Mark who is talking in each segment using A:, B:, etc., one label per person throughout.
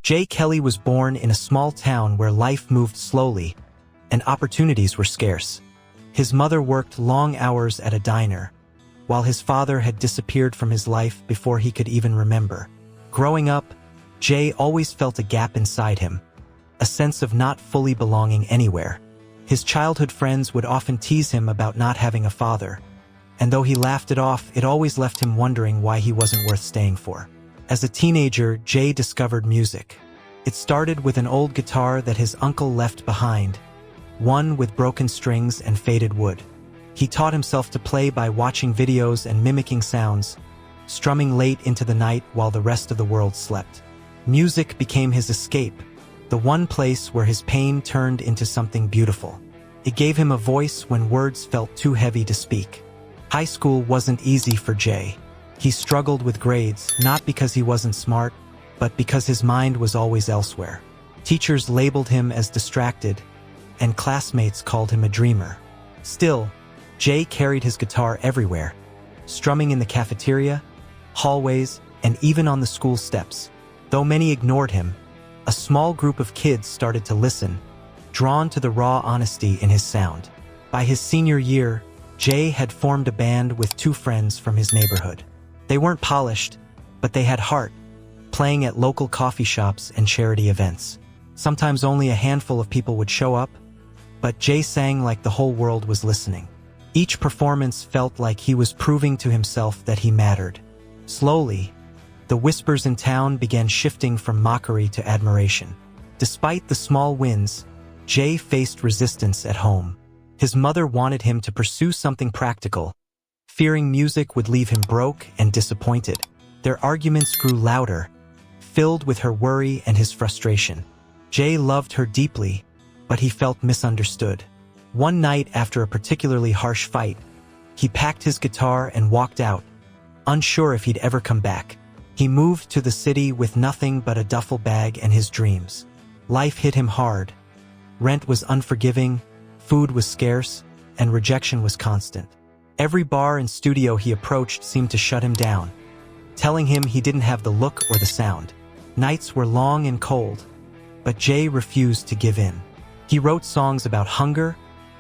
A: Jay Kelly was born in a small town where life moved slowly and opportunities were scarce. His mother worked long hours at a diner, while his father had disappeared from his life before he could even remember. Growing up, Jay always felt a gap inside him, a sense of not fully belonging anywhere. His childhood friends would often tease him about not having a father, and though he laughed it off, it always left him wondering why he wasn't worth staying for. As a teenager, Jay discovered music. It started with an old guitar that his uncle left behind, one with broken strings and faded wood. He taught himself to play by watching videos and mimicking sounds, strumming late into the night while the rest of the world slept. Music became his escape, the one place where his pain turned into something beautiful. It gave him a voice when words felt too heavy to speak. High school wasn't easy for Jay. He struggled with grades, not because he wasn't smart, but because his mind was always elsewhere. Teachers labeled him as distracted, and classmates called him a dreamer. Still, Jay carried his guitar everywhere, strumming in the cafeteria, hallways, and even on the school steps. Though many ignored him, a small group of kids started to listen, drawn to the raw honesty in his sound. By his senior year, Jay had formed a band with two friends from his neighborhood. They weren't polished, but they had heart, playing at local coffee shops and charity events. Sometimes only a handful of people would show up, but Jay sang like the whole world was listening. Each performance felt like he was proving to himself that he mattered. Slowly, the whispers in town began shifting from mockery to admiration. Despite the small wins, Jay faced resistance at home. His mother wanted him to pursue something practical, fearing music would leave him broke and disappointed. Their arguments grew louder, filled with her worry and his frustration. Jay loved her deeply, but he felt misunderstood. One night after a particularly harsh fight, he packed his guitar and walked out, unsure if he'd ever come back. He moved to the city with nothing but a duffel bag and his dreams. Life hit him hard. Rent was unforgiving, food was scarce, and rejection was constant. Every bar and studio he approached seemed to shut him down, telling him he didn't have the look or the sound. Nights were long and cold, but Jay refused to give in. He wrote songs about hunger,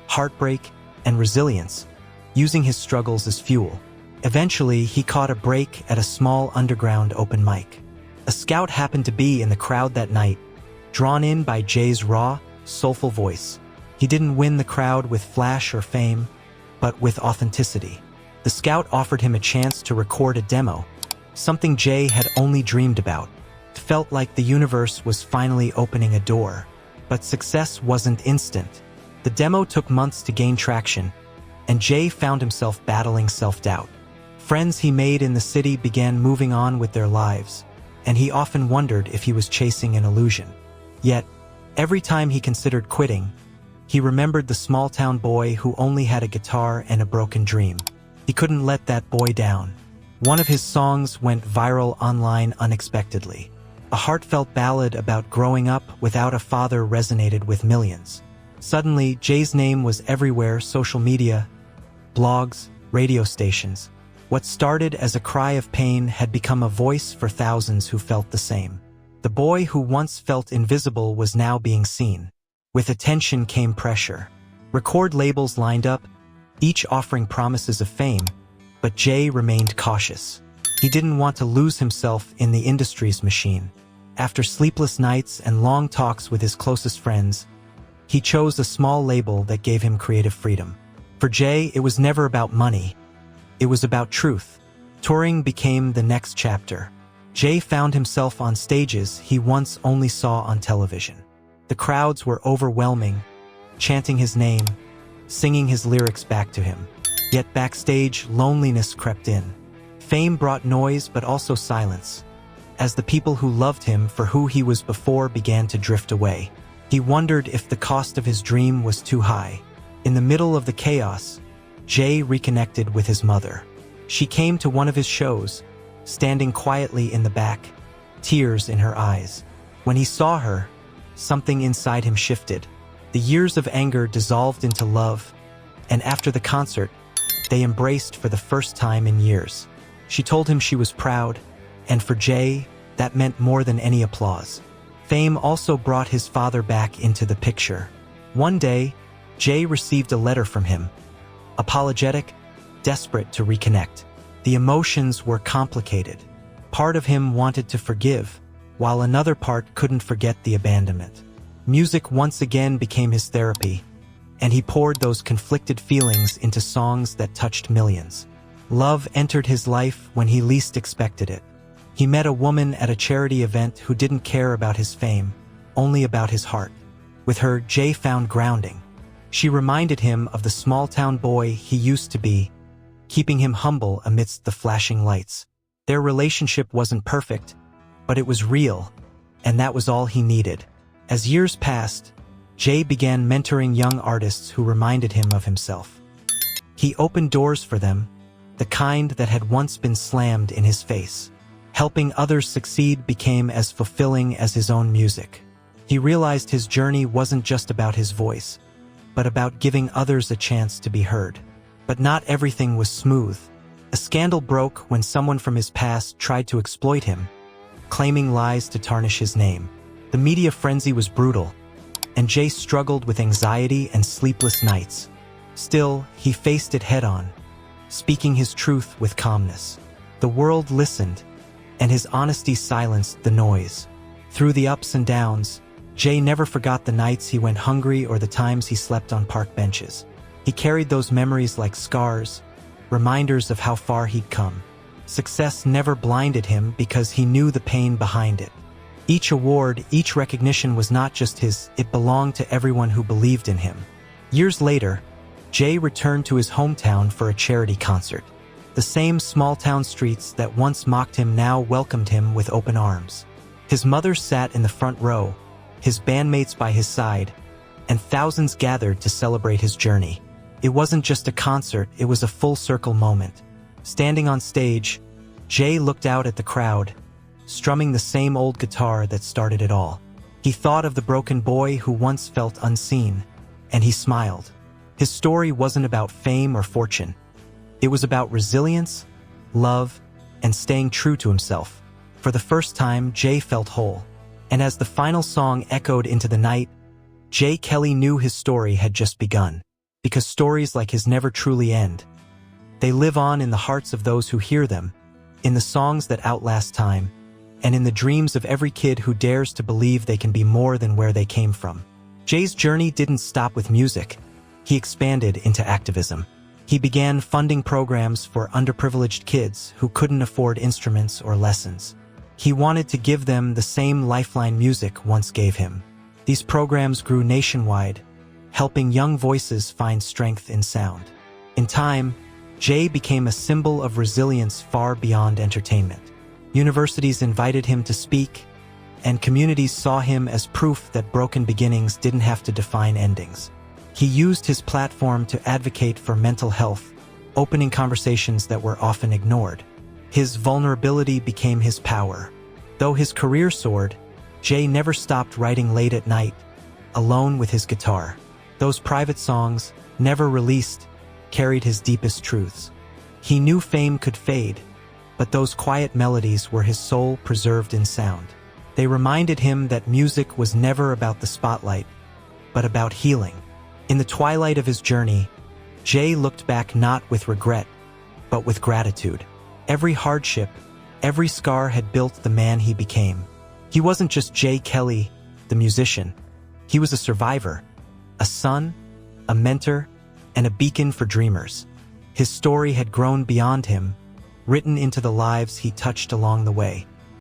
A: heartbreak, and resilience, using his struggles as fuel. Eventually, he caught a break at a small underground open mic. A scout happened to be in the crowd that night, drawn in by Jay's raw, soulful voice. He didn't win the crowd with flash or fame, but with authenticity. The scout offered him a chance to record a demo, something Jay had only dreamed about. It felt like the universe was finally opening a door. But success wasn't instant. The demo took months to gain traction, and Jay found himself battling self-doubt. Friends he made in the city began moving on with their lives, and he often wondered if he was chasing an illusion. Yet, every time he considered quitting, he remembered the small-town boy who only had a guitar and a broken dream. He couldn't let that boy down. One of his songs went viral online unexpectedly. A heartfelt ballad about growing up without a father resonated with millions. Suddenly, Jay's name was everywhere: social media, blogs, radio stations. What started as a cry of pain had become a voice for thousands who felt the same. The boy who once felt invisible was now being seen. With attention came pressure. Record labels lined up, each offering promises of fame, but Jay remained cautious. He didn't want to lose himself in the industry's machine. After sleepless nights and long talks with his closest friends, he chose a small label that gave him creative freedom. For Jay, it was never about money. It was about truth. Touring became the next chapter. Jay found himself on stages he once only saw on television. The crowds were overwhelming, chanting his name, singing his lyrics back to him. Yet backstage, loneliness crept in. Fame brought noise but also silence. As the people who loved him for who he was before began to drift away, he wondered if the cost of his dream was too high. In the middle of the chaos, Jay reconnected with his mother. She came to one of his shows, standing quietly in the back, tears in her eyes. When he saw her, something inside him shifted. The years of anger dissolved into love, and after the concert, they embraced for the first time in years. She told him she was proud, and for Jay, that meant more than any applause. Fame also brought his father back into the picture. One day, Jay received a letter from him. Apologetic, desperate to reconnect. The emotions were complicated. Part of him wanted to forgive, while another part couldn't forget the abandonment. Music once again became his therapy, and he poured those conflicted feelings into songs that touched millions. Love entered his life when he least expected it. He met a woman at a charity event who didn't care about his fame, only about his heart. With her, Jay found grounding. She reminded him of the small-town boy he used to be, keeping him humble amidst the flashing lights. Their relationship wasn't perfect, but it was real, and that was all he needed. As years passed, Jay began mentoring young artists who reminded him of himself. He opened doors for them, the kind that had once been slammed in his face. Helping others succeed became as fulfilling as his own music. He realized his journey wasn't just about his voice, but about giving others a chance to be heard. But not everything was smooth. A scandal broke when someone from his past tried to exploit him, claiming lies to tarnish his name. The media frenzy was brutal, and Jay struggled with anxiety and sleepless nights. Still, he faced it head-on, speaking his truth with calmness. The world listened, and his honesty silenced the noise. Through the ups and downs, Jay never forgot the nights he went hungry or the times he slept on park benches. He carried those memories like scars, reminders of how far he'd come. Success never blinded him because he knew the pain behind it. Each award, each recognition was not just his, it belonged to everyone who believed in him. Years later, Jay returned to his hometown for a charity concert. The same small-town streets that once mocked him now welcomed him with open arms. His mother sat in the front row, his bandmates by his side, and thousands gathered to celebrate his journey. It wasn't just a concert, it was a full-circle moment. Standing on stage, Jay looked out at the crowd, strumming the same old guitar that started it all. He thought of the broken boy who once felt unseen, and he smiled. His story wasn't about fame or fortune. It was about resilience, love, and staying true to himself. For the first time, Jay felt whole. And as the final song echoed into the night, Jay Kelly knew his story had just begun. Because stories like his never truly end. They live on in the hearts of those who hear them, in the songs that outlast time, and in the dreams of every kid who dares to believe they can be more than where they came from. Jay's journey didn't stop with music. He expanded into activism. He began funding programs for underprivileged kids who couldn't afford instruments or lessons. He wanted to give them the same lifeline music once gave him. These programs grew nationwide, helping young voices find strength in sound. In time, Jay became a symbol of resilience far beyond entertainment. Universities invited him to speak, and communities saw him as proof that broken beginnings didn't have to define endings. He used his platform to advocate for mental health, opening conversations that were often ignored. His vulnerability became his power. Though his career soared, Jay never stopped writing late at night, alone with his guitar. Those private songs, never released, carried his deepest truths. He knew fame could fade, but those quiet melodies were his soul preserved in sound. They reminded him that music was never about the spotlight, but about healing. In the twilight of his journey, Jay looked back not with regret, but with gratitude. Every hardship, every scar had built the man he became. He wasn't just Jay Kelly, the musician. He was a survivor, a son, a mentor, and a beacon for dreamers. His story had grown beyond him, written into the lives he touched along the way.